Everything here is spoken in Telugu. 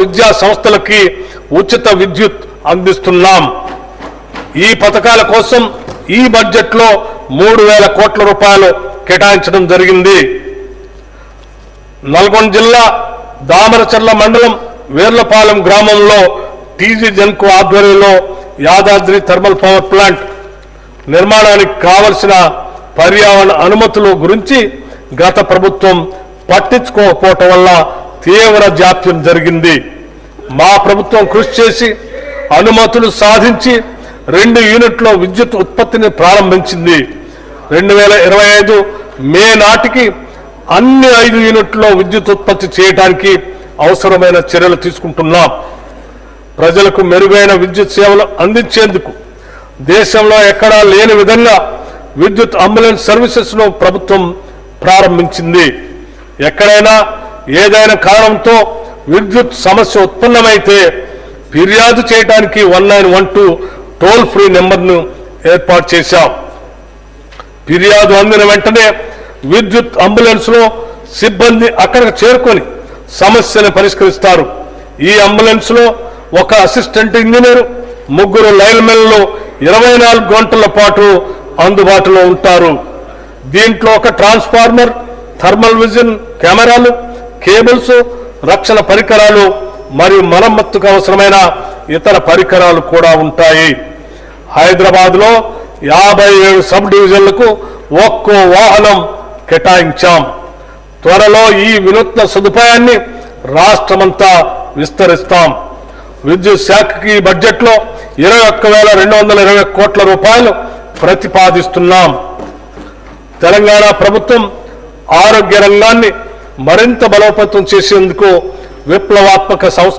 విద్యా సంస్థలకి ఉచిత విద్యుత్ అందిస్తున్నాం. ఈ పథకాల కోసం ఈ బడ్జెట్లో 3,000 కోట్ల రూపాయలు కేటాయించడం జరిగింది. నల్గొండ జిల్లా దామరచర్ల మండలం వేర్లపాలెం గ్రామంలో టీజీ జెన్కో ఆధ్వర్యంలో యాదాద్రి థర్మల్ పవర్ ప్లాంట్ నిర్మాణానికి కావలసిన పర్యావరణ అనుమతుల గురించి గత ప్రభుత్వం పట్టించుకోకపోవటం వల్ల తీవ్ర జాప్యం జరిగింది. మా ప్రభుత్వం కృషి చేసి అనుమతులు సాధించి 2 యూనిట్ల విద్యుత్ ఉత్పత్తిని ప్రారంభించింది. 2025 మే నాటికి అన్ని 5 యూనిట్లలో విద్యుత్ ఉత్పత్తి చేయడానికి అవసరమైన చర్యలు తీసుకుంటున్నాం. ప్రజలకు మెరుగైన విద్యుత్ సేవలు అందించేందుకు దేశంలో ఎక్కడా లేని విధంగా విద్యుత్ అంబులెన్స్ సర్వీసెస్ను ప్రభుత్వం ప్రారంభించింది. ఎక్కడైనా ఏదైనా కారణంతో విద్యుత్ సమస్య ఉత్పన్నమైతే ఫిర్యాదు చేయడానికి 1912 టోల్ ఫ్రీ నెంబర్ను ఏర్పాటు చేశాం. ఫిర్యాదు అందిన వెంటనే విద్యుత్ అంబులెన్స్లో సిబ్బంది అక్కడికి చేరుకొని సమస్యను పరిష్కరిస్తారు. ఈ అంబులెన్స్లో ఒక అసిస్టెంట్ ఇంజనీర్, 3 లైన్మెన్లు 24 గంటల పాటు అందుబాటులో ఉంటారు. దీంట్లో ఒక ట్రాన్స్ఫార్మర్, థర్మల్ విజన్ కెమెరాలు, కేబుల్స్, రక్షణ పరికరాలు మరియు మరమ్మతుకు అవసరమైన ఇతర పరికరాలు కూడా ఉంటాయి. హైదరాబాద్లో 57 సబ్ డివిజన్లకు ఒక్కో వాహనం కేటాయించాం. త్వరలో ఈ వినూత్న సదుపాయాన్ని రాష్ట్రమంతా విస్తరిస్తాం. విద్యుత్ శాఖకి బడ్జెట్లో 21,220 కోట్ల రూపాయలు ప్రతిపాదిస్తున్నాం. తెలంగాణ ప్రభుత్వం ఆరోగ్య రంగాన్ని మరింత బలోపేతం చేసేందుకు విప్లవాత్మక సంస్థ